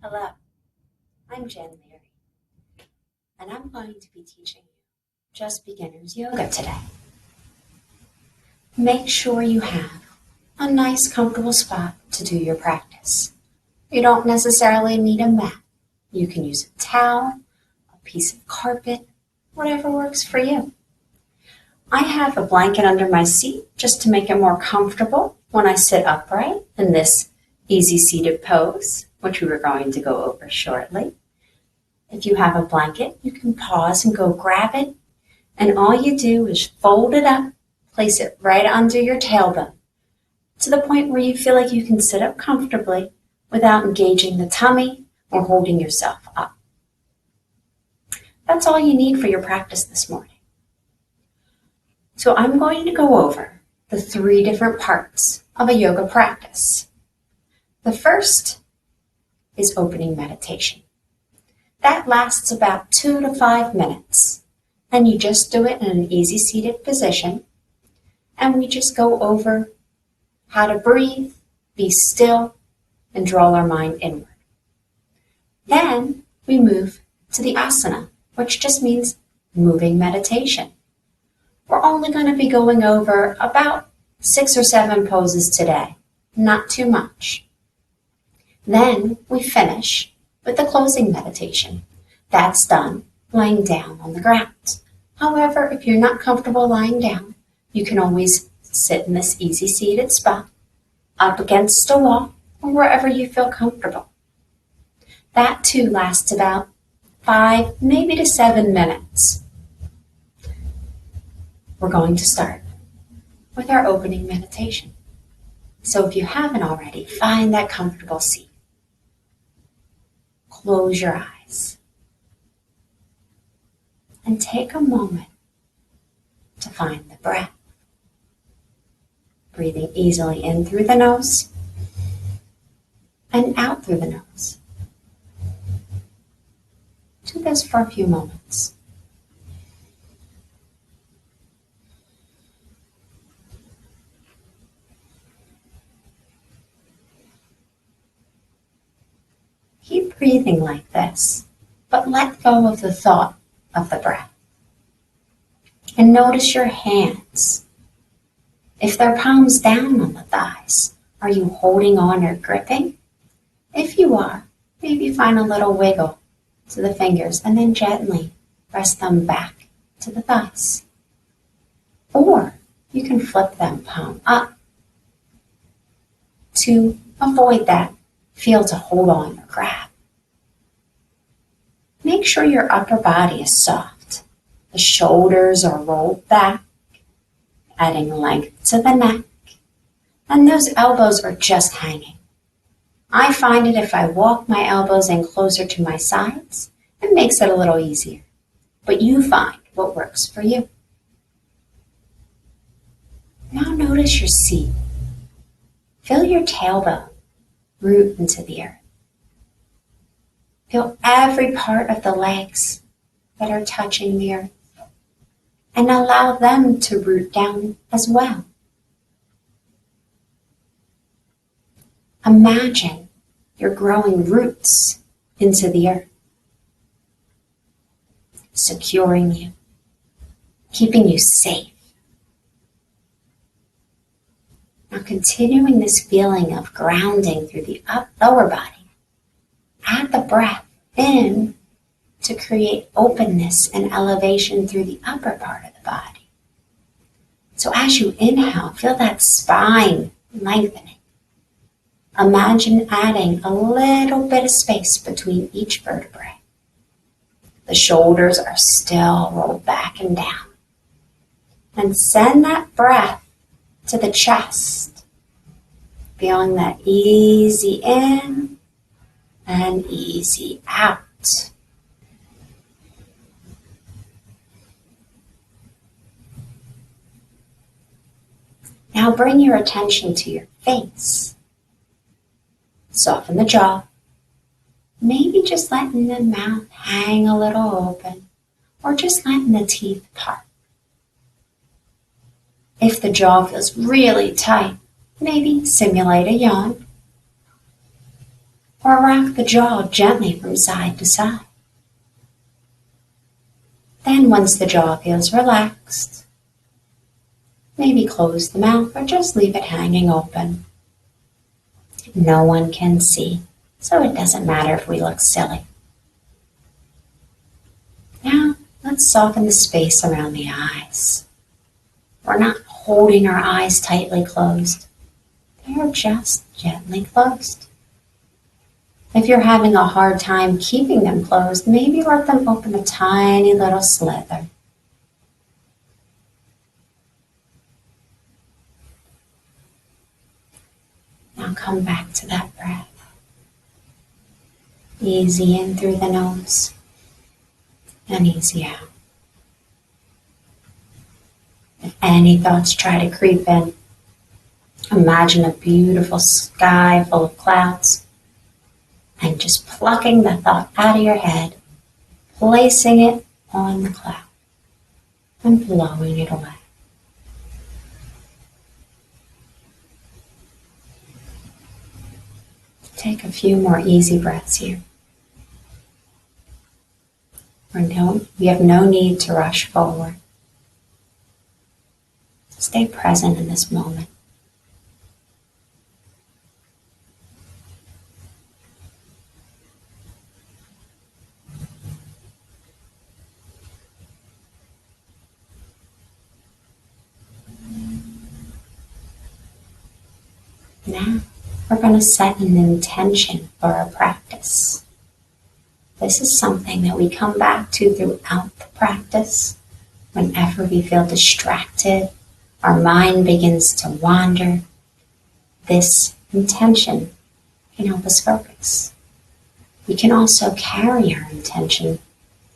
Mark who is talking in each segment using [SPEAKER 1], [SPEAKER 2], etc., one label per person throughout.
[SPEAKER 1] Hello, I'm Jen Leary, and I'm going to be teaching you just beginners yoga today. Make sure you have a nice, comfortable spot to do your practice. You don't necessarily need a mat. You can use a towel, a piece of carpet, whatever works for you. I have a blanket under my seat just to make it more comfortable when I sit upright in this easy seated pose, which we were going to go over shortly. If you have a blanket, you can pause and go grab it, and all you do is fold it up, place it right under your tailbone, to the point where you feel like you can sit up comfortably without engaging the tummy or holding yourself up. That's all you need for your practice this morning. So I'm going to go over the 3 different parts of a yoga practice. The first is opening meditation. That lasts about 2 to 5 minutes, and you just do it in an easy seated position, and we just go over how to breathe, be still, and draw our mind inward. Then we move to the asana, which just means moving meditation. We're only going to be going over about 6 or 7 poses today, not too much. Then we finish with the closing meditation. That's done lying down on the ground. However, if you're not comfortable lying down, you can always sit in this easy seated spot, up against a wall, or wherever you feel comfortable. That too lasts about 5, maybe to 7 minutes. We're going to start with our opening meditation. So if you haven't already, find that comfortable seat. Close your eyes and take a moment to find the breath. Breathing easily in through the nose and out through the nose. Do this for a few moments. Keep breathing like this, but let go of the thought of the breath. And notice your hands. If they're palms down on the thighs, are you holding on or gripping? If you are, maybe find a little wiggle to the fingers and then gently press them back to the thighs. Or you can flip them palm up. To avoid that, feel to hold on or grab. Make sure your upper body is soft. The shoulders are rolled back, adding length to the neck, and those elbows are just hanging. I find it if I walk my elbows in closer to my sides, it makes it a little easier. But you find what works for you. Now notice your seat. Feel your tailbone root into the earth. Feel every part of the legs that are touching the earth, and allow them to root down as well. Imagine you're growing roots into the earth, securing you, keeping you safe. Now continuing this feeling of grounding through the lower body, add the breath in to create openness and elevation through the upper part of the body. So as you inhale, feel that spine lengthening. Imagine adding a little bit of space between each vertebrae. The shoulders are still rolled back and down. And send that breath to the chest, feeling that easy in and easy out. Now bring your attention to your face. Soften the jaw. Maybe just letting the mouth hang a little open, or just letting the teeth part. If the jaw feels really tight, maybe simulate a yawn. or rock the jaw gently from side to side. Then once the jaw feels relaxed, maybe close the mouth or just leave it hanging open. No one can see, so it doesn't matter if we look silly. Now, let's soften the space around the eyes. We're not holding our eyes tightly closed. They are just gently closed. If you're having a hard time keeping them closed, maybe let them open a tiny little slither. Now come back to that breath. Easy in through the nose and easy out. If any thoughts try to creep in, imagine a beautiful sky full of clouds and just plucking the thought out of your head, placing it on the cloud and blowing it away. Take a few more easy breaths here. We have no need to rush forward. Stay present in this moment. Now, we're going to set an intention for our practice. This is something that we come back to throughout the practice. Whenever we feel distracted, our mind begins to wander, this intention can help us focus. We can also carry our intention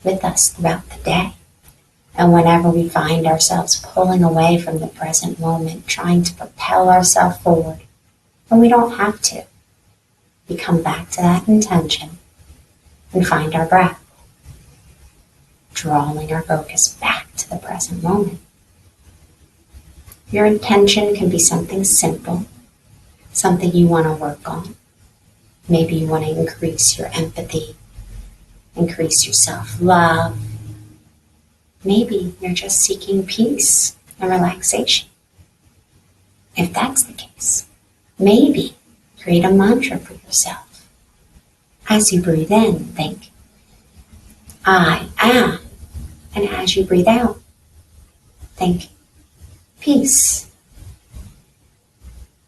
[SPEAKER 1] with us throughout the day. And whenever we find ourselves pulling away from the present moment, trying to propel ourselves forward, when we don't have to, we come back to that intention and find our breath, drawing our focus back to the present moment. Your intention can be something simple, something you want to work on. Maybe you want to increase your empathy, increase your self-love. Maybe you're just seeking peace and relaxation. If that's the case, maybe create a mantra for yourself. As you breathe in, think, I am. And as you breathe out, think, peace.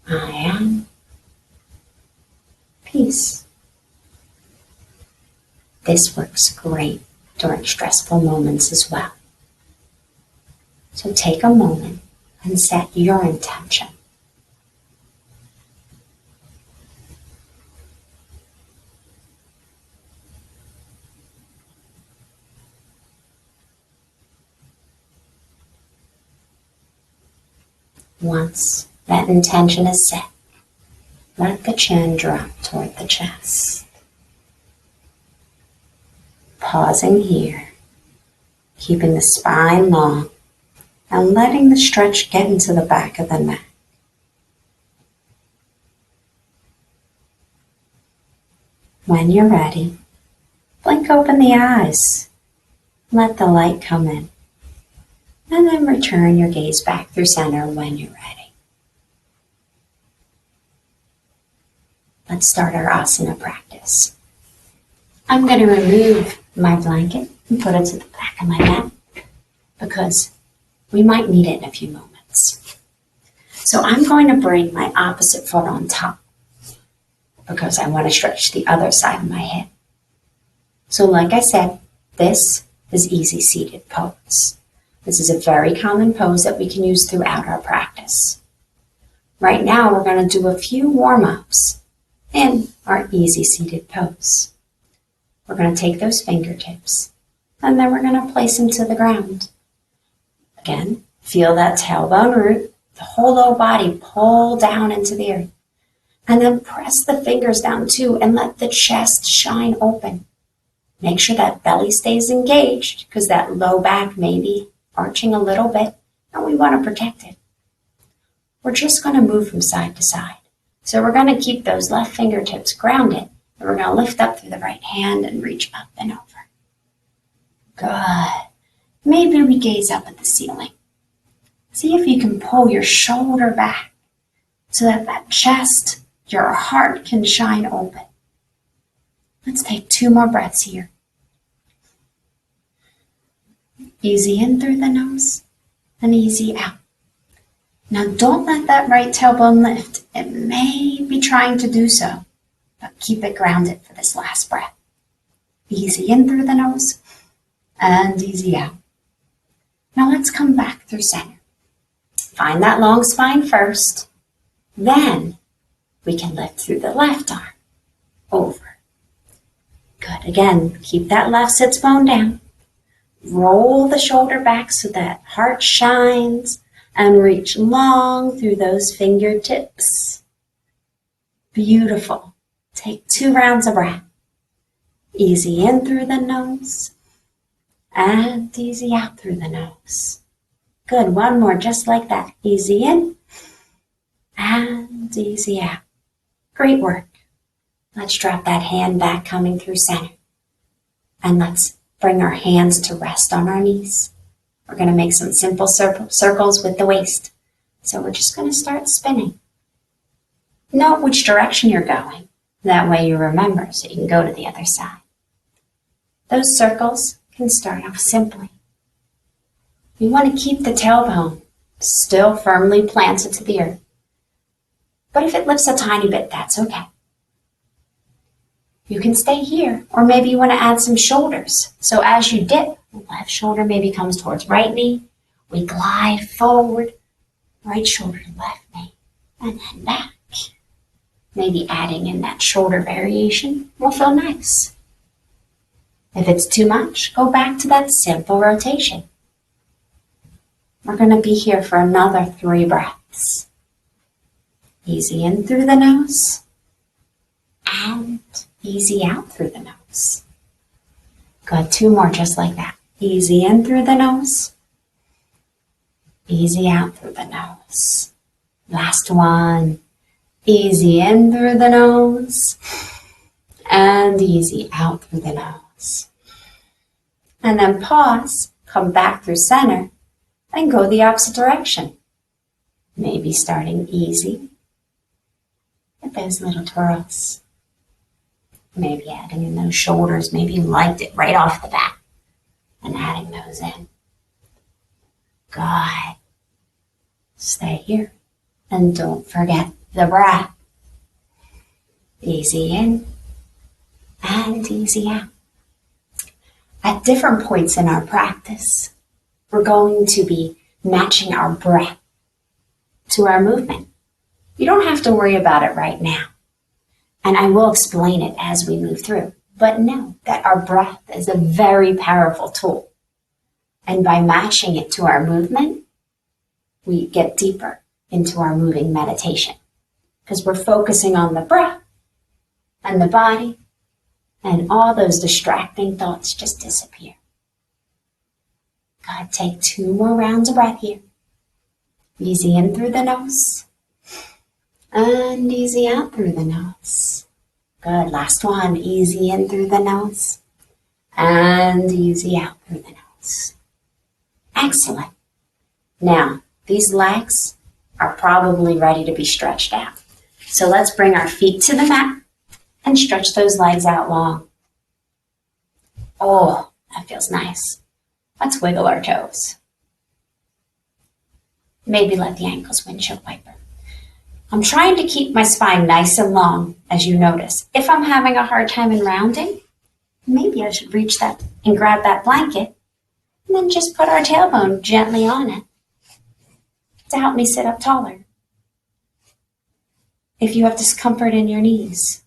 [SPEAKER 1] I am peace. This works great during stressful moments as well. So take a moment and set your intention. Once that intention is set, let the chin drop toward the chest. Pausing here, keeping the spine long, and letting the stretch get into the back of the neck. When you're ready, blink open the eyes. Let the light come in. And then return your gaze back through center when you're ready. Let's start our asana practice. I'm going to remove my blanket and put it to the back of my neck because we might need it in a few moments. So I'm going to bring my opposite foot on top because I want to stretch the other side of my hip. So like I said, this is easy seated pose. This is a very common pose that we can use throughout our practice. Right now, we're going to do a few warm-ups in our easy seated pose. We're going to take those fingertips and then we're going to place them to the ground. Again, feel that tailbone root, the whole low body pull down into the earth. And then press the fingers down too and let the chest shine open. Make sure that belly stays engaged because that low back may be arching a little bit and we want to protect it. We're just going to move from side to side. So we're going to keep those left fingertips grounded We're going to lift up through the right hand and reach up and over. Good. Maybe we gaze up at the ceiling. See if you can pull your shoulder back so that that chest, your heart can shine open. Let's take 2 more breaths here. Easy in through the nose and easy out. Now don't let that right tailbone lift. It may be trying to do so, but keep it grounded for this last breath. Easy in through the nose and easy out. Now let's come back through center. Find that long spine first. Then we can lift through the left arm. Over. Good. Again, keep that left sits bone down. Roll the shoulder back so that heart shines and reach long through those fingertips. Beautiful. Take 2 rounds of breath. Easy in through the nose and easy out through the nose. Good. 1 more just like that. Easy in and easy out. Great work. Let's drop that hand back coming through center. And let's bring our hands to rest on our knees. We're going to make some simple circles with the waist. So we're just going to start spinning. Note which direction you're going. That way you remember so you can go to the other side. Those circles can start off simply. You want to keep the tailbone still firmly planted to the earth. But if it lifts a tiny bit, that's okay. You can stay here, or maybe you want to add some shoulders. So as you dip, left shoulder maybe comes towards right knee. We glide forward, right shoulder to left knee, and then back. Maybe adding in that shoulder variation will feel nice. If it's too much, go back to that simple rotation. We're going to be here for another 3 breaths. Easy in through the nose and easy out through the nose. Good. 2 more just like that. Easy in through the nose. Easy out through the nose. Last one. Easy in through the nose and easy out through the nose. And then pause, come back through center and go the opposite direction. Maybe starting easy with those little twirls. Maybe adding in those shoulders. Maybe you liked it right off the bat and adding those in. Good. Stay here and don't forget the breath. Easy in and easy out. At different points in our practice, we're going to be matching our breath to our movement. You don't have to worry about it right now. And I will explain it as we move through. But know that our breath is a very powerful tool. And by matching it to our movement, we get deeper into our moving meditation. Because we're focusing on the breath and the body, and all those distracting thoughts just disappear. Gotta take 2 more rounds of breath here. Easy in through the nose and easy out through the nose. Good. Last one. Easy in through the nose and easy out through the nose. Excellent. Now, these legs are probably ready to be stretched out. So let's bring our feet to the mat and stretch those legs out long. Oh, that feels nice. Let's wiggle our toes. Maybe let the ankles windshield wiper. I'm trying to keep my spine nice and long, as you notice. If I'm having a hard time in rounding, maybe I should reach that and grab that blanket and then just put our tailbone gently on it to help me sit up taller. If you have discomfort in your knees,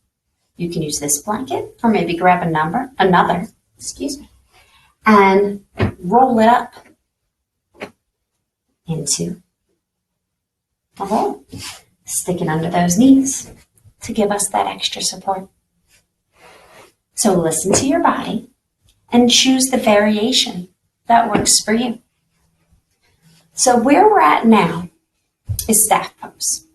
[SPEAKER 1] you can use this blanket or maybe grab another, and roll it up into a hole. Stick it under those knees to give us that extra support. So listen to your body and choose the variation that works for you. So where we're at now is staff pose,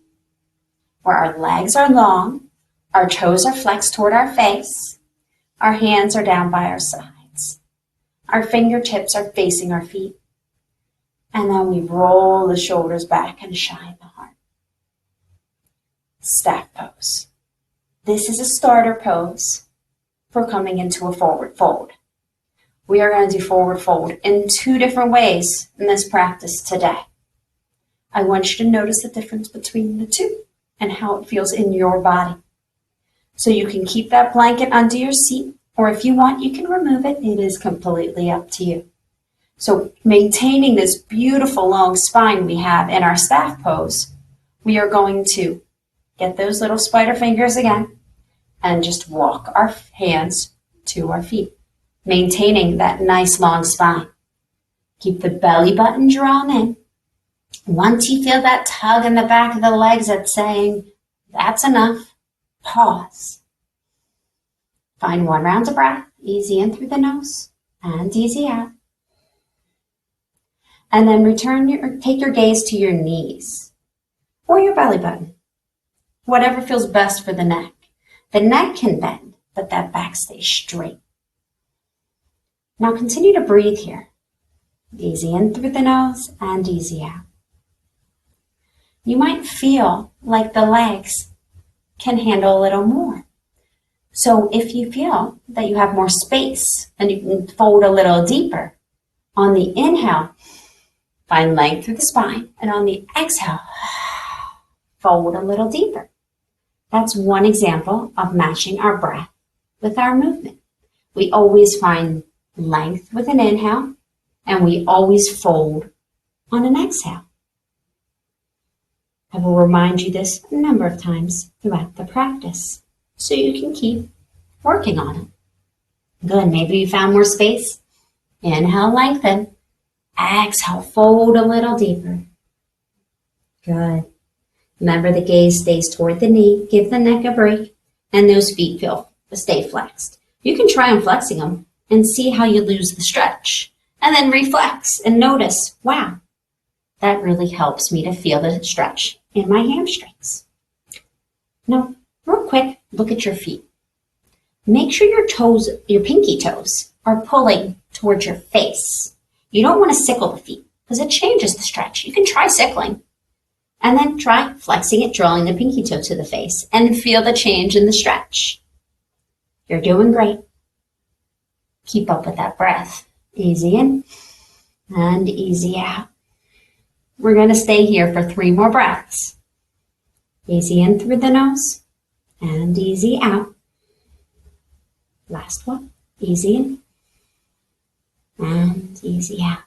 [SPEAKER 1] where our legs are long, Our toes are flexed toward our face. Our hands are down by our sides. Our fingertips are facing our feet. And then we roll the shoulders back and shine the heart. Staff pose. This is a starter pose for coming into a forward fold. We are going to do forward fold in 2 different ways in this practice today. I want you to notice the difference between the 2 and how it feels in your body. So you can keep that blanket under your seat, or if you want, you can remove it. It is completely up to you. So maintaining this beautiful long spine we have in our staff pose, we are going to get those little spider fingers again and just walk our hands to our feet, maintaining that nice long spine. Keep the belly button drawn in. Once you feel that tug in the back of the legs that's saying, that's enough, pause. Find 1 round of breath, easy in through the nose and easy out. And then take your gaze to your knees or your belly button, whatever feels best for the neck. The neck can bend, but that back stays straight. Now continue to breathe here. Easy in through the nose and easy out. You might feel like the legs can handle a little more. So if you feel that you have more space and you can fold a little deeper, on the inhale, find length through the spine, and on the exhale, fold a little deeper. That's one example of matching our breath with our movement. We always find length with an inhale, and we always fold on an exhale. I will remind you this a number of times throughout the practice, so you can keep working on it. Good, maybe you found more space. Inhale, lengthen. Exhale, fold a little deeper. Good. Remember the gaze stays toward the knee. Give the neck a break, and those feet stay flexed. You can try on flexing them and see how you lose the stretch. And then reflex and notice, wow, that really helps me to feel the stretch in my hamstrings. Now, real quick, look at your feet. Make sure your pinky toes are pulling towards your face. You don't want to sickle the feet because it changes the stretch. You can try sickling and then try flexing it, drawing the pinky toe to the face and feel the change in the stretch. You're doing great. Keep up with that breath. Easy in and easy out. We're going to stay here for 3 more breaths. Easy in through the nose and easy out. Last one. Easy in and easy out.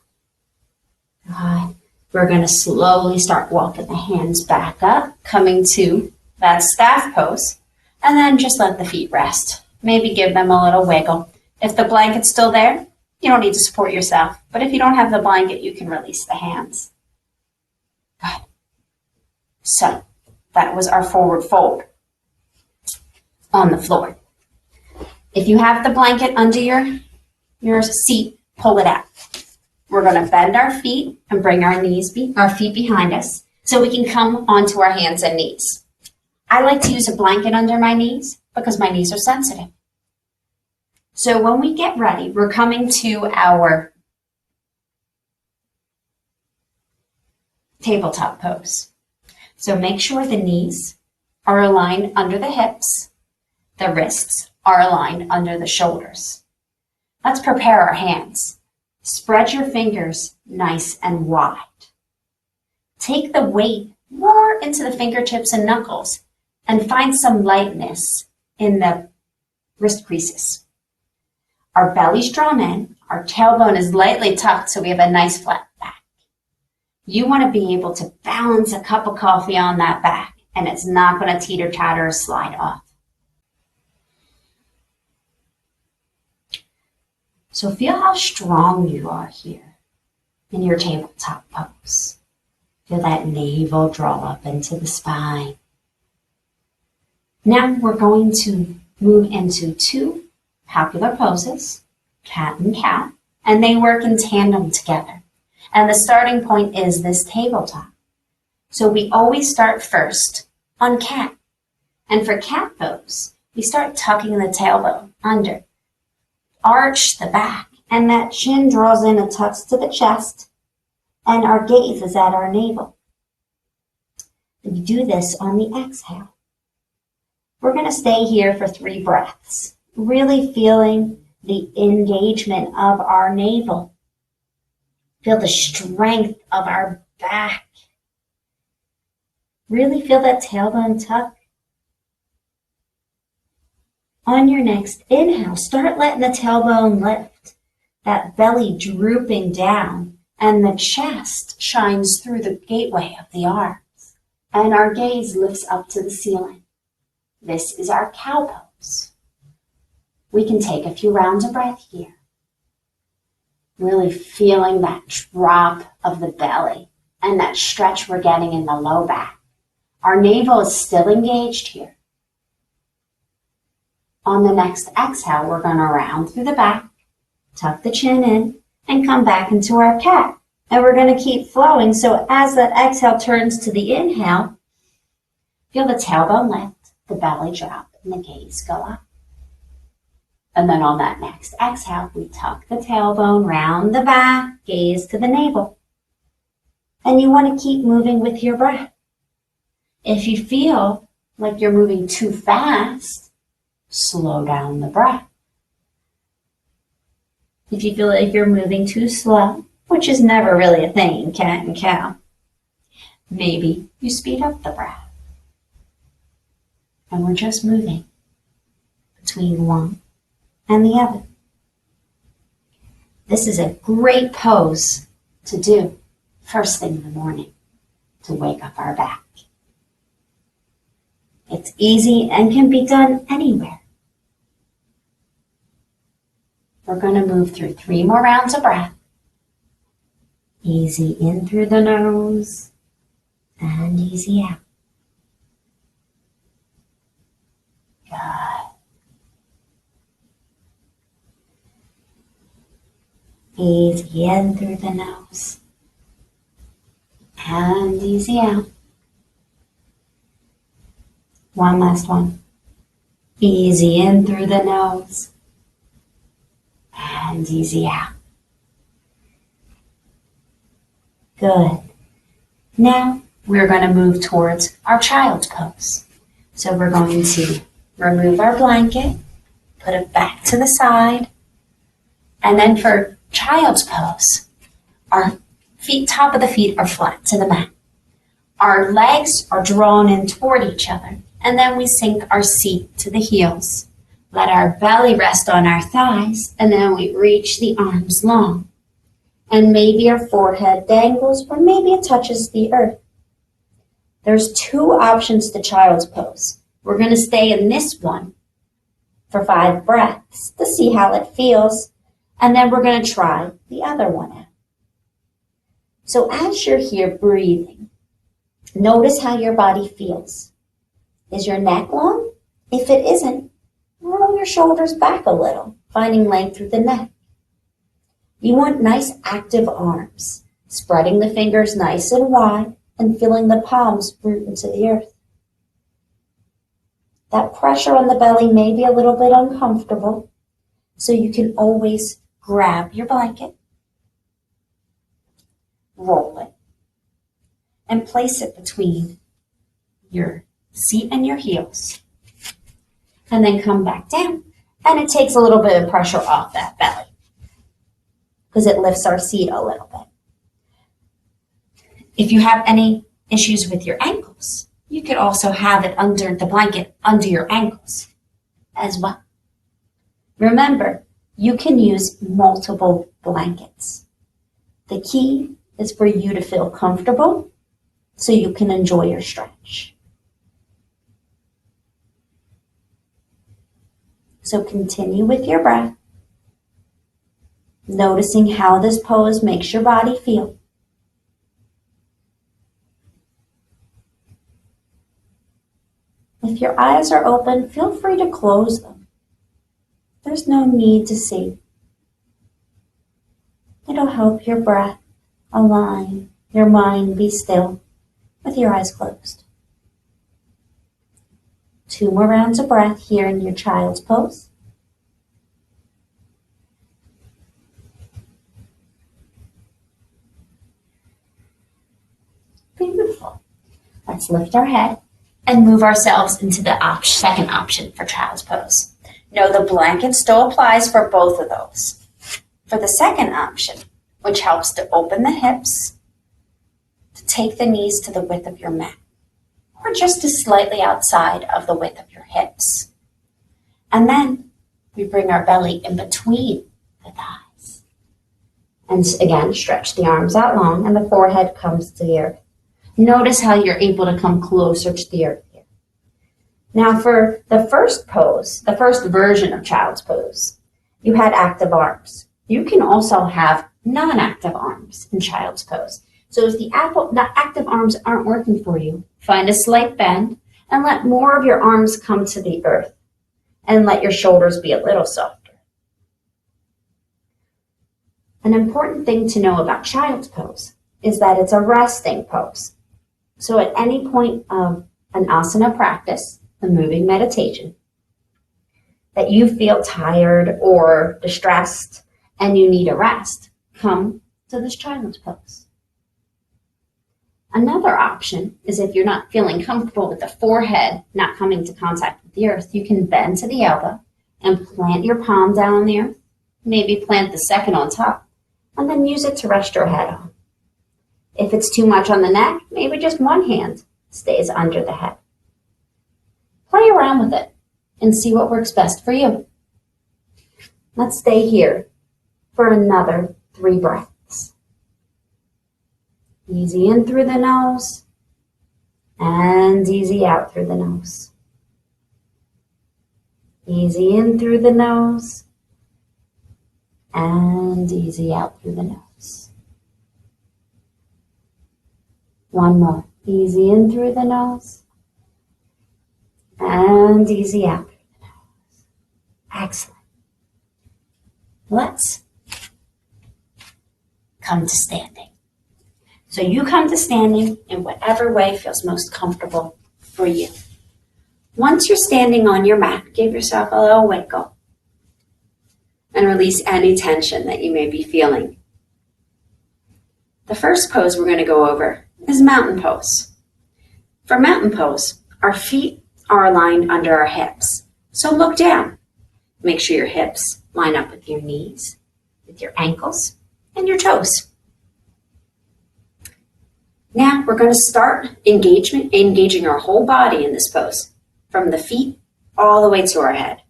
[SPEAKER 1] Good. We're going to slowly start walking the hands back up, coming to that staff pose, and then just let the feet rest. Maybe give them a little wiggle. If the blanket's still there, you don't need to support yourself. But if you don't have the blanket, you can release the hands. Good. So that was our forward fold on the floor. If you have the blanket under your seat, pull it out. We're going to bend our feet and bring our feet behind us so we can come onto our hands and knees. I like to use a blanket under my knees because my knees are sensitive. So when we get ready, we're coming to our tabletop pose. So make sure the knees are aligned under the hips. The wrists are aligned under the shoulders. Let's prepare our hands. Spread your fingers nice and wide. Take the weight more into the fingertips and knuckles and find some lightness in the wrist creases. Our belly's drawn in, our tailbone is lightly tucked so we have a nice flat back. You want to be able to balance a cup of coffee on that back and it's not going to teeter-totter or slide off. So feel how strong you are here in your tabletop pose. Feel that navel draw up into the spine. Now we're going to move into 2 popular poses, cat and cow, and they work in tandem together. And the starting point is this tabletop. So we always start first on cat. And for cat pose, we start tucking the tailbone under, arch the back, and that chin draws in and tucks to the chest, and our gaze is at our navel. We do this on the exhale. We're going to stay here for 3 breaths, really feeling the engagement of our navel. Feel the strength of our back. Really feel that tailbone tuck. On your next inhale, start letting the tailbone lift, that belly drooping down, and the chest shines through the gateway of the arms, and our gaze lifts up to the ceiling. This is our cow pose. We can take a few rounds of breath here, really feeling that drop of the belly and that stretch we're getting in the low back. Our navel is still engaged here. On the next exhale, we're going to round through the back, tuck the chin in, and come back into our cat. And we're going to keep flowing. So as that exhale turns to the inhale, feel the tailbone lift, the belly drop, and the gaze go up. And then on that next exhale, we tuck the tailbone, round the back, gaze to the navel. And you want to keep moving with your breath. If you feel like you're moving too fast, slow down the breath. If you feel like you're moving too slow, which is never really a thing in cat and cow, maybe you speed up the breath. And we're just moving between one and the other. This is a great pose to do first thing in the morning to wake up our back. It's easy and can be done anywhere. We're going to move through 3 more rounds of breath. Easy in through the nose and easy out. Good. Easy in through the nose and easy out. One last one. Easy in through the nose and easy out. Good. Now we're going to move towards our child's pose. So we're going to remove our blanket, put it back to the side, and then for child's pose, our feet, top of the feet are flat to the mat. Our legs are drawn in toward each other, and then we sink our seat to the heels. Let our belly rest on our thighs, and then we reach the arms long. And maybe our forehead dangles, or maybe it touches the earth. There's 2 options to child's pose. We're going to stay in this one for 5 breaths to see how it feels, and then we're going to try the other one out. So as you're here breathing, notice how your body feels. Is your neck long? If it isn't, roll your shoulders back a little, finding length through the neck. You want nice active arms, spreading the fingers nice and wide and feeling the palms root into the earth. That pressure on the belly may be a little bit uncomfortable, so you can always grab your blanket, roll it, and place it between your seat and your heels. And then come back down. And it takes a little bit of pressure off that belly because it lifts our seat a little bit. If you have any issues with your ankles, you could also have it under the blanket, under your ankles as well. Remember, you can use multiple blankets. The key is for you to feel comfortable so you can enjoy your stretch. So continue with your breath, noticing how this pose makes your body feel. If your eyes are open, feel free to close them. There's no need to see. It'll help your breath align, your mind be still with your eyes closed. 2 more rounds of breath here in your child's pose. Beautiful. Let's lift our head and move ourselves into the second option for child's pose. Know the blanket still applies for both of those. For the second option, which helps to open the hips, to take the knees to the width of your mat, or just to slightly outside of the width of your hips. And then we bring our belly in between the thighs. And again, stretch the arms out long and the forehead comes to the earth. Notice how you're able to come closer to the earth here. Now for the first pose, the first version of child's pose, you had active arms. You can also have non-active arms in child's pose. So if the active arms aren't working for you, find a slight bend and let more of your arms come to the earth and let your shoulders be a little softer. An important thing to know about child's pose is that it's a resting pose. So at any point of an asana practice, a moving meditation, that you feel tired or distressed and you need a rest, come to this child's pose. Another option is if you're not feeling comfortable with the forehead not coming to contact with the earth, you can bend to the elbow and plant your palm down on the earth, maybe plant the second on top, and then use it to rest your head on. If it's too much on the neck, maybe just one hand stays under the head. Play around with it and see what works best for you. Let's stay here for another 3 breaths. Easy in through the nose and easy out through the nose. Easy in through the nose and easy out through the nose. One more. Easy in through the nose and easy out through the nose. Excellent. Let's come to standing. So you come to standing in whatever way feels most comfortable for you. Once you're standing on your mat, give yourself a little wiggle and release any tension that you may be feeling. The first pose we're going to go over is mountain pose. For mountain pose, our feet are aligned under our hips. So look down. Make sure your hips line up with your knees, with your ankles, and your toes. Now we're going to start engaging our whole body in this pose, from the feet all the way to our head.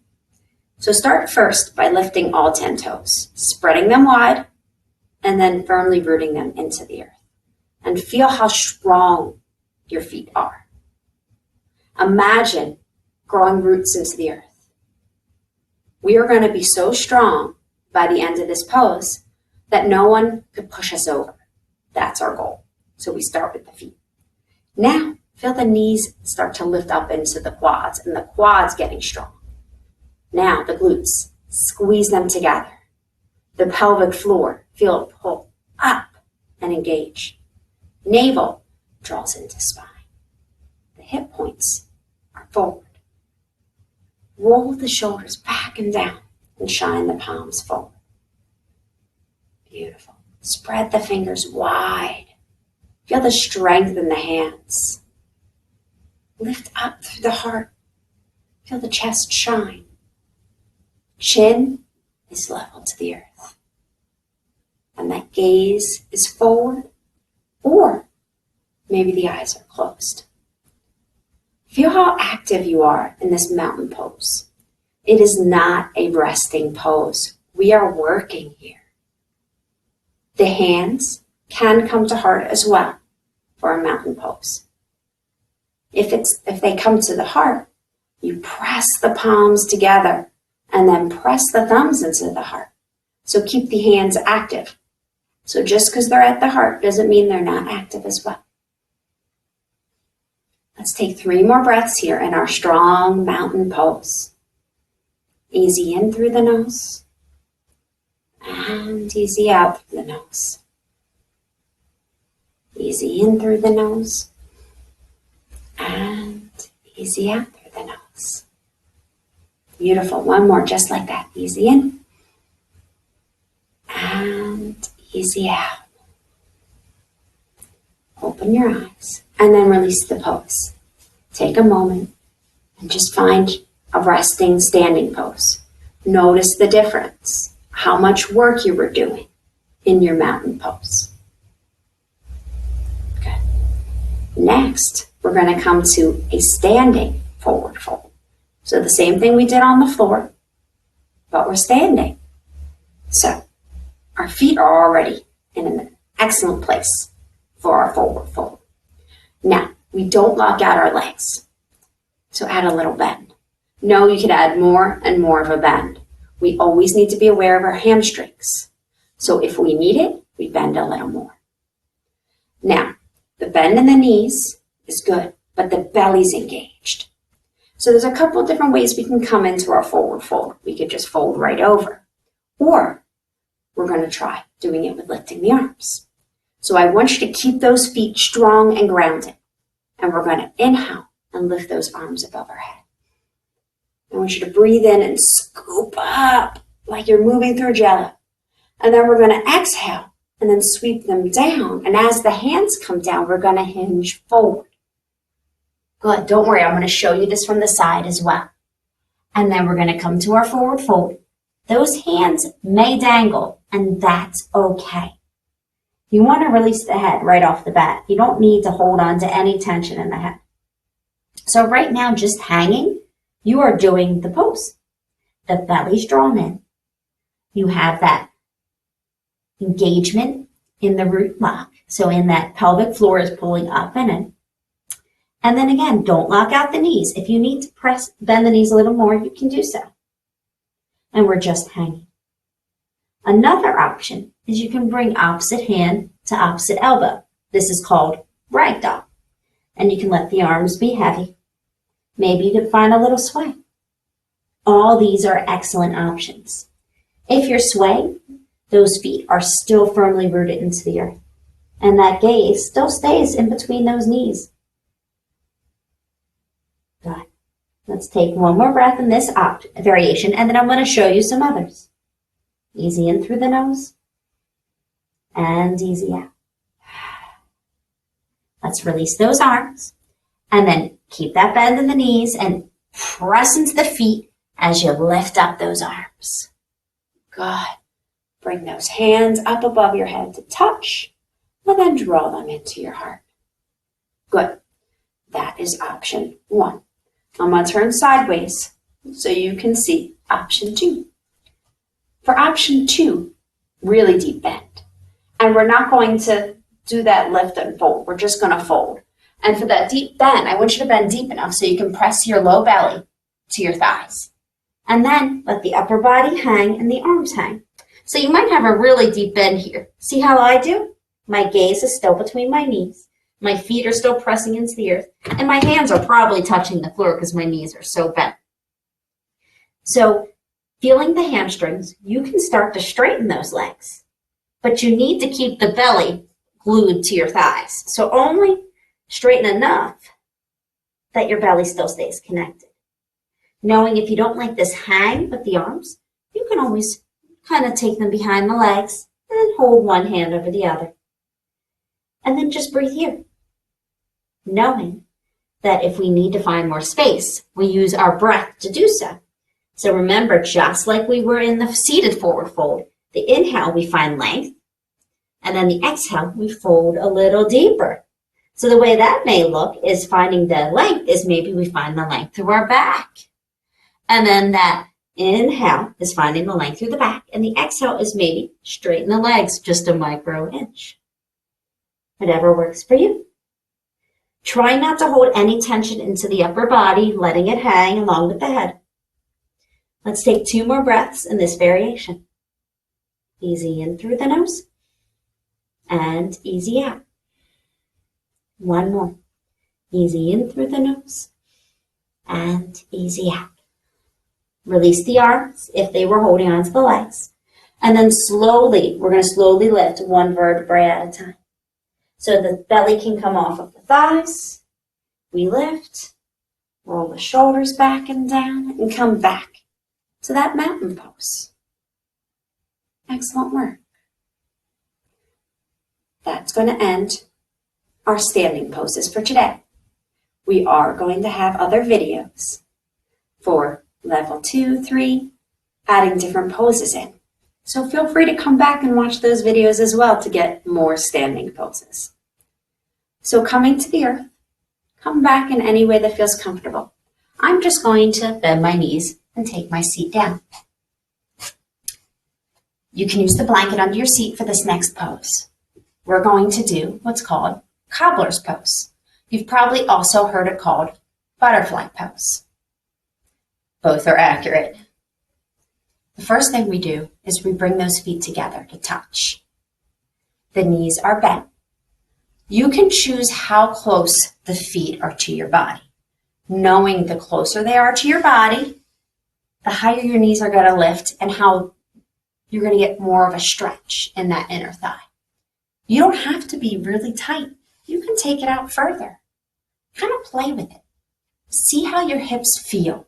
[SPEAKER 1] So start first by lifting all 10 toes, spreading them wide, and then firmly rooting them into the earth. And feel how strong your feet are. Imagine growing roots into the earth. We are going to be so strong by the end of this pose that no one could push us over. That's our goal. So we start with the feet. Now, feel the knees start to lift up into the quads, and the quads getting strong. Now, the glutes, squeeze them together. The pelvic floor, feel it pull up and engage. Navel draws into spine. The hip points are forward. Roll the shoulders back and down and shine the palms forward. Beautiful. Spread the fingers wide. Feel the strength in the hands. Lift up through the heart. Feel the chest shine. Chin is level to the earth. And that gaze is forward, or maybe the eyes are closed. Feel how active you are in this mountain pose. It is not a resting pose. We are working here. The hands can come to heart as well for a mountain pose. If they come to the heart, you press the palms together and then press the thumbs into the heart. So keep the hands active. So just because they're at the heart doesn't mean they're not active as well. Let's take 3 more breaths here in our strong mountain pose. Easy in through the nose and easy out through the nose. Easy in through the nose and easy out through the nose. eyes. Beautiful. One more, just like that. Easy in and easy out. Open your eyes and then release the pose. Take a moment and just find a resting standing pose. Notice the difference, how much work you were doing in your mountain pose. Good. Next, we're going to come to a standing forward fold. So the same thing we did on the floor, but we're standing. So our feet are already in an excellent place for our forward fold. Now, we don't lock out our legs, so add a little bend. No, you could add more and more of a bend. We always need to be aware of our hamstrings. So if we need it, we bend a little more. Now, the bend in the knees is good, but the belly's engaged. So there's a couple different ways we can come into our forward fold. We could just fold right over, or we're going to try doing it with lifting the arms. So I want you to keep those feet strong and grounded. And we're going to inhale and lift those arms above our head. I want you to breathe in and scoop up like you're moving through jello. And then we're going to exhale and then sweep them down. And as the hands come down, we're going to hinge forward. Good. Don't worry. I'm going to show you this from the side as well. And then we're going to come to our forward fold. Those hands may dangle, and that's okay. You want to release the head right off the bat. You don't need to hold on to any tension in the head. So right now, just hanging, you are doing the pose. The belly's drawn in. You have that engagement in the root lock. So in that pelvic floor is pulling up and in. And then again, don't lock out the knees. If you need to bend the knees a little more, you can do so. And we're just hanging. Another option is you can bring opposite hand to opposite elbow. This is called ragdoll. And you can let the arms be heavy. Maybe you could find a little sway. All these are excellent options. If you're swaying, those feet are still firmly rooted into the earth. And that gaze still stays in between those knees. Good. Let's take one more breath in this variation, and then I'm going to show you some others. Easy in through the nose, and easy out. Let's release those arms, and then keep that bend in the knees, and press into the feet as you lift up those arms. Good. Bring those hands up above your head to touch, and then draw them into your heart. Good. That is option 1. I'm going to turn sideways so you can see option 2. For option 2, really deep bend. And we're not going to do that lift and fold. We're just going to fold. And for that deep bend, I want you to bend deep enough so you can press your low belly to your thighs. And then let the upper body hang and the arms hang. So you might have a really deep bend here. See how I do? My gaze is still between my knees. My feet are still pressing into the earth. And my hands are probably touching the floor because my knees are so bent. So feeling the hamstrings, you can start to straighten those legs. But you need to keep the belly glued to your thighs. So only straighten enough that your belly still stays connected. Knowing if you don't like this hang with the arms, you can always kind of take them behind the legs and hold one hand over the other. And then just breathe here. Knowing that if we need to find more space, we use our breath to do so. So remember, just like we were in the seated forward fold, the inhale, we find length, and then the exhale, we fold a little deeper. So the way that may look is finding the length is maybe we find the length through our back. And then that inhale is finding the length through the back, and the exhale is maybe straighten the legs just a micro inch. Whatever works for you. Try not to hold any tension into the upper body, letting it hang along with the head. Let's take 2 more breaths in this variation. Easy in through the nose and easy out. 1 more. Easy in through the nose and easy out. Release the arms if they were holding onto the legs. And then slowly, we're going to slowly lift 1 vertebrae at a time. So the belly can come off of the thighs. We lift Roll the shoulders back and down and come back to that mountain pose. Excellent work. That's going to end our standing poses for today. We are going to have other videos for level 2, 3, adding different poses in. So feel free to come back and watch those videos as well to get more standing poses. So coming to the earth, come back in any way that feels comfortable. I'm just going to bend my knees and take my seat down. You can use the blanket under your seat for this next pose. We're going to do what's called cobbler's pose. You've probably also heard it called butterfly pose. Both are accurate. The first thing we do is we bring those feet together to touch. The knees are bent. You can choose how close the feet are to your body. Knowing the closer they are to your body, the higher your knees are going to lift and how you're going to get more of a stretch in that inner thigh. You don't have to be really tight. You can take it out further. Kind of play with it. See how your hips feel.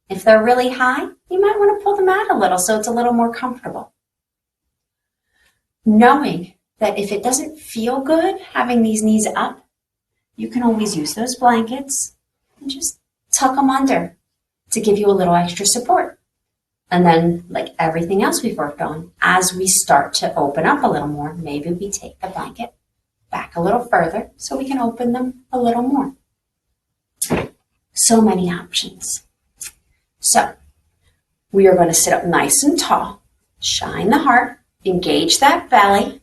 [SPEAKER 1] If they're really high, you might want to pull them out a little so it's a little more comfortable. Knowing that if it doesn't feel good having these knees up, you can always use those blankets and just tuck them under to give you a little extra support. And then, like everything else we've worked on, as we start to open up a little more, maybe we take the blanket back a little further so we can open them a little more. So many options. So we are going to sit up nice and tall, shine the heart, engage that belly,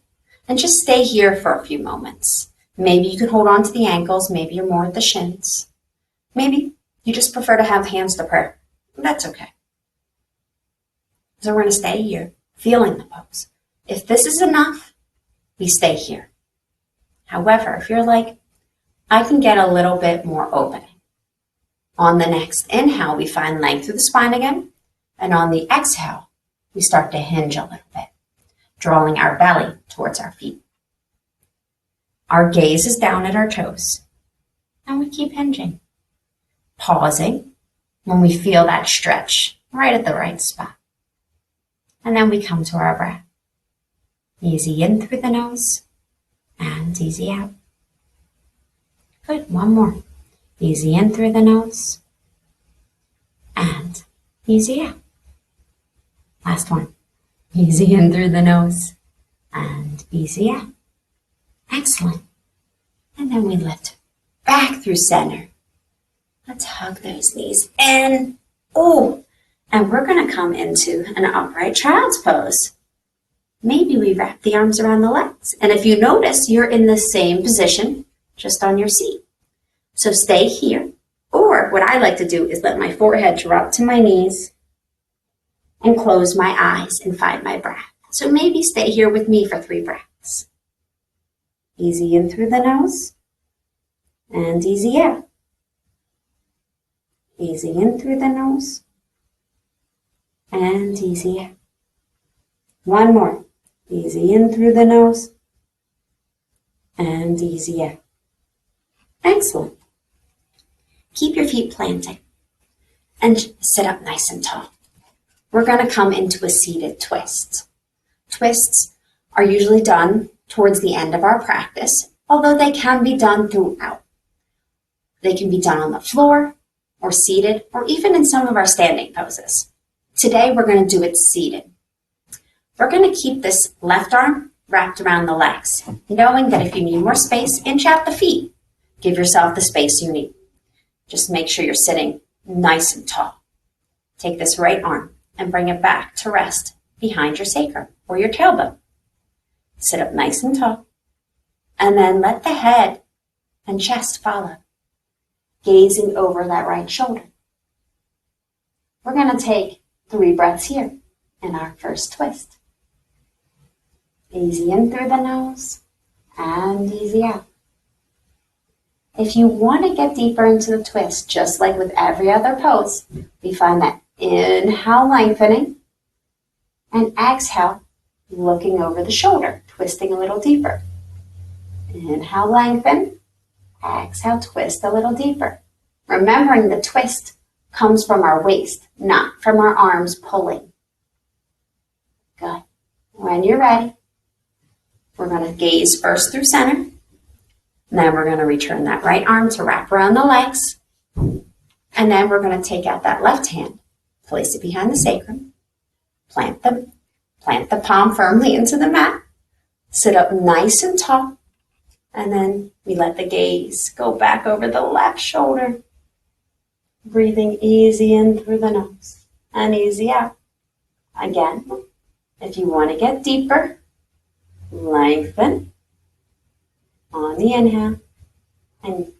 [SPEAKER 1] and just stay here for a few moments. Maybe you can hold on to the ankles. Maybe you're more at the shins. Maybe you just prefer to have hands to prayer. That's okay. So we're going to stay here, feeling the pose. If this is enough, we stay here. However, if you're like, I can get a little bit more opening. On the next inhale, we find length through the spine again. And on the exhale, we start to hinge a little bit, drawing our belly towards our feet. Our gaze is down at our toes. And we keep hinging, pausing when we feel that stretch right at the right spot. And then we come to our breath. Easy in through the nose and easy out. Good, one more. Easy in through the nose and easy out. Last one. Easy in through the nose and easy out. Excellent. And then we lift back through center. Let's hug those knees in. Oh, and we're going to come into an upright child's pose. Maybe we wrap the arms around the legs. And if you notice, you're in the same position, just on your seat. So stay here. Or what I like to do is let my forehead drop to my knees and close my eyes and find my breath. So maybe stay here with me for 3 breaths. Easy in through the nose and easy out. Easy in through the nose and easy out. One more. Easy in through the nose and easy out. Excellent. Keep your feet planted and sit up nice and tall. We're going to come into a seated twist. Twists are usually done towards the end of our practice, although they can be done throughout. They can be done on the floor or seated or even in some of our standing poses. Today we're going to do it seated. We're going to keep this left arm wrapped around the legs, knowing that if you need more space, inch out the feet. Give yourself the space you need. Just make sure you're sitting nice and tall. Take this right arm and bring it back to rest behind your sacrum or your tailbone. Sit up nice and tall. And then let the head and chest follow, gazing over that right shoulder. We're going to take 3 breaths here in our first twist. Easy in through the nose and easy out. If you want to get deeper into the twist, just like with every other pose, we find that inhale lengthening and exhale looking over the shoulder, twisting a little deeper. Inhale lengthen, exhale twist a little deeper. Remembering the twist comes from our waist, not from our arms pulling. Good. When you're ready, we're going to gaze first through center, and then we're going to return that right arm to wrap around the legs, and then we're going to take out that left hand, place it behind the sacrum, plant the palm firmly into the mat, sit up nice and tall, and then we let the gaze go back over the left shoulder, breathing easy in through the nose and easy out. Again, if you want to get deeper, lengthen on the inhale and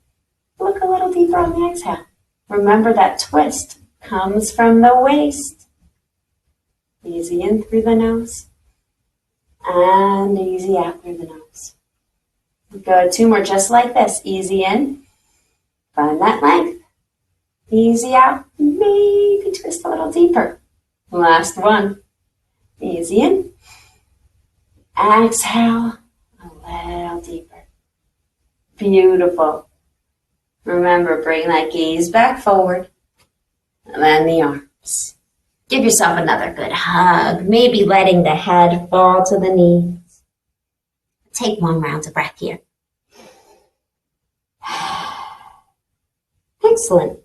[SPEAKER 1] look a little deeper on the exhale. Remember that twist comes from the waist. Easy in through the nose and easy out through the nose. Good. 2 more just like this. Easy in. Find that length. Easy out. Maybe twist a little deeper. Last one. Easy in. Exhale a little deeper. Beautiful. Remember, bring that gaze back forward. And then the arms. Give yourself another good hug. Maybe letting the head fall to the knees. Take 1 round of breath here. Excellent.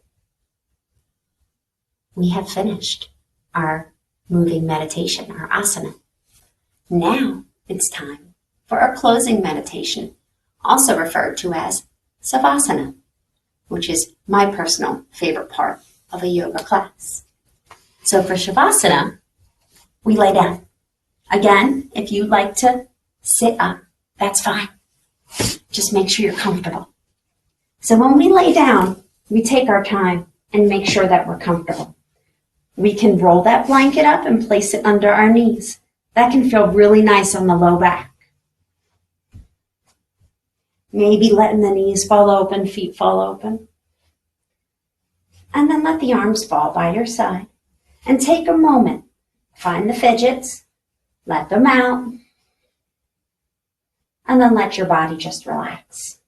[SPEAKER 1] We have finished our moving meditation, our asana. Now it's time for our closing meditation, also referred to as savasana, which is my personal favorite part of a yoga class. So for shavasana, we lay down. Again, if you'd like to sit up, that's fine. Just make sure you're comfortable. So when we lay down, we take our time and make sure that we're comfortable. We can roll that blanket up and place it under our knees. That can feel really nice on the low back. Maybe letting the knees fall open, feet fall open. And then let the arms fall by your side. And take a moment. Find the fidgets. Let them out. And then let your body just relax.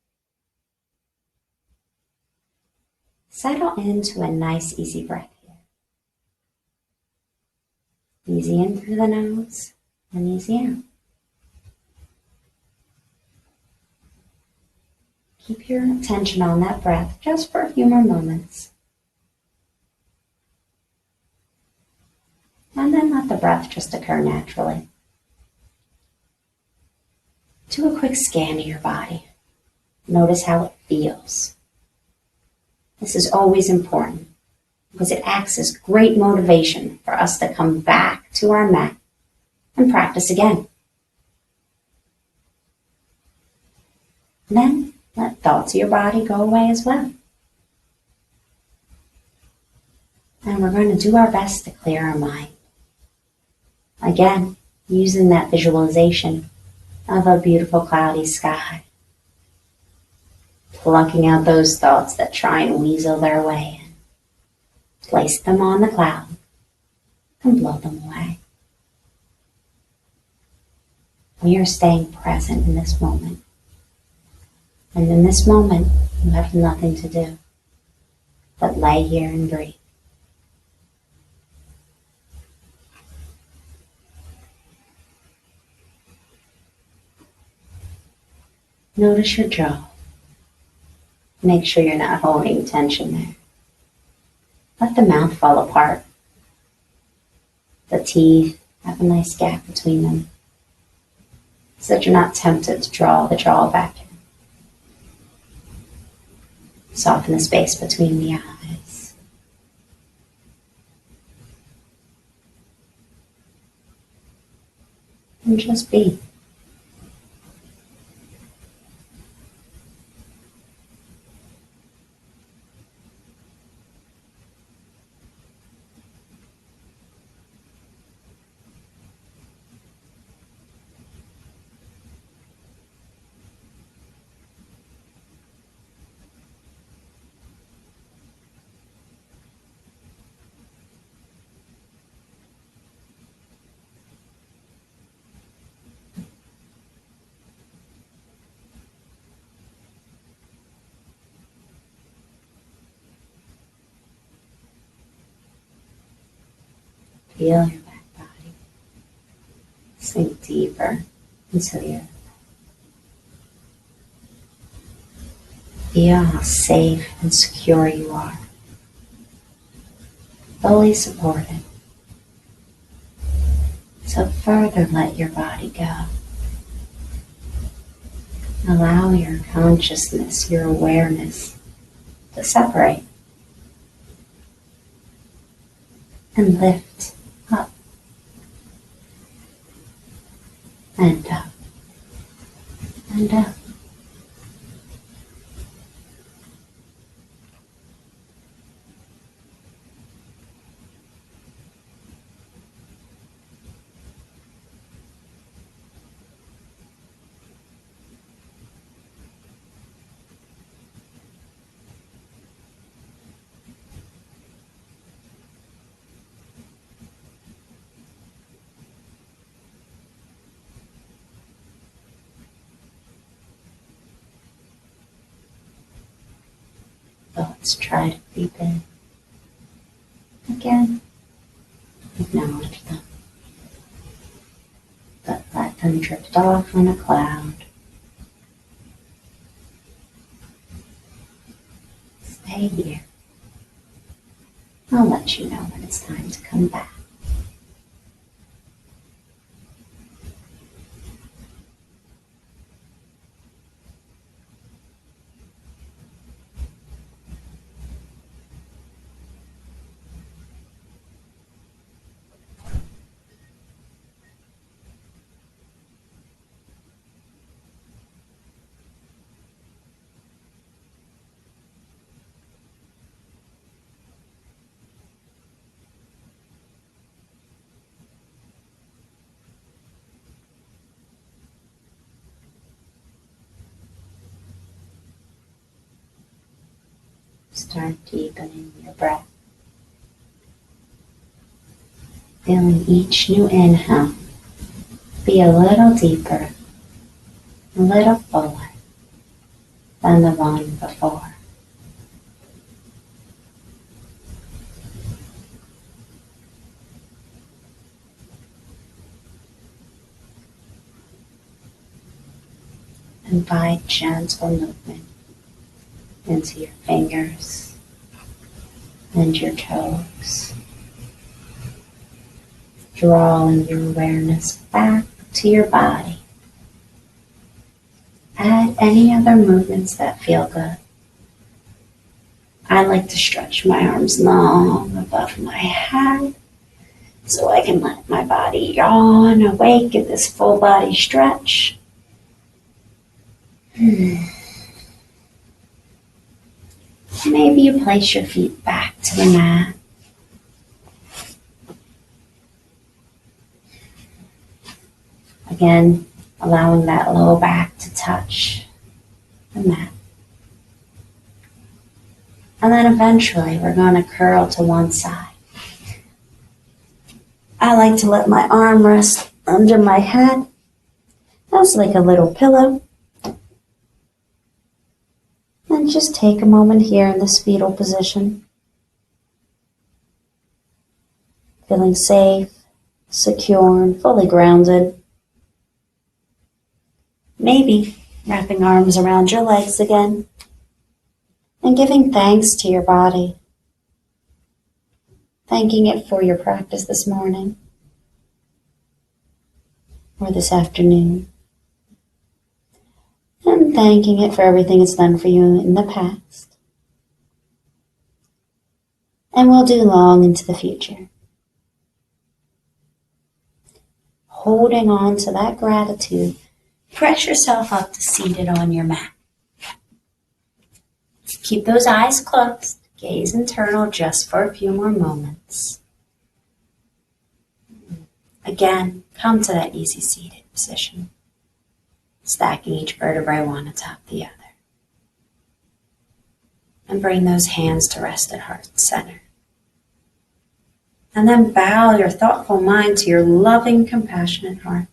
[SPEAKER 1] Settle into a nice, easy breath here. Easy in through the nose and easy out. Keep your attention on that breath just for a few more moments. And then let the breath just occur naturally. Do a quick scan of your body. Notice how it feels. This is always important because it acts as great motivation for us to come back to our mat and practice again. Then let thoughts of your body go away as well. And we're going to do our best to clear our mind. Again, using that visualization of a beautiful cloudy sky. Plucking out those thoughts that try and weasel their way in. Place them on the cloud and blow them away. We are staying present in this moment. And in this moment, you have nothing to do but lay here and breathe. Notice your jaw. Make sure you're not holding tension there. Let the mouth fall apart. The teeth have a nice gap between them so that you're not tempted to draw the jaw back in. Soften the space between the eyes. And just be. Feel your back body sink deeper into the earth. Feel how safe and secure you are, fully supported. So further let your body go. Allow your consciousness, your awareness to separate and lift up and up and up. Thoughts try to creep in. Again, acknowledge them. But let them drift off on a cloud. Stay here. I'll let you know when it's time to come back. Start deepening your breath. Feeling each new inhale be a little deeper, a little fuller than the one before. Invite gentle movement into your fingers and your toes, drawing your awareness back to your body. Add any other movements that feel good. I like to stretch my arms long above my head so I can let my body yawn awake in this full body stretch. Maybe you place your feet back to the mat. Again, allowing that low back to touch the mat. And then eventually we're going to curl to one side. I like to let my arm rest under my head. That's like a little pillow. And just take a moment here in this fetal position. Feeling safe, secure, and fully grounded. Maybe wrapping arms around your legs again and giving thanks to your body. Thanking it for your practice this morning or this afternoon. And thanking it for everything it's done for you in the past. And will do long into the future. Holding on to that gratitude, press yourself up to seated on your mat. Keep those eyes closed, gaze internal just for a few more moments. Again, come to that easy seated position, stacking each vertebrae one atop the other. And bring those hands to rest at heart center. And then bow your thoughtful mind to your loving, compassionate heart.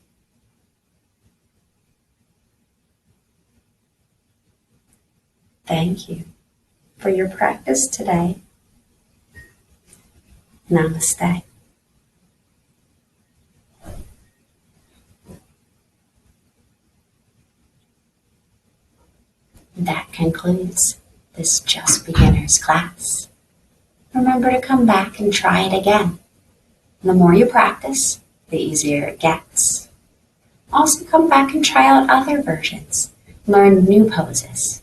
[SPEAKER 1] Thank you for your practice today. Namaste. That concludes this Just Beginners class. Remember to come back and try it again. The more you practice, the easier it gets. Also come back and try out other versions. Learn new poses.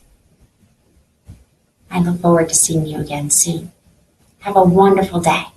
[SPEAKER 1] I look forward to seeing you again soon. Have a wonderful day.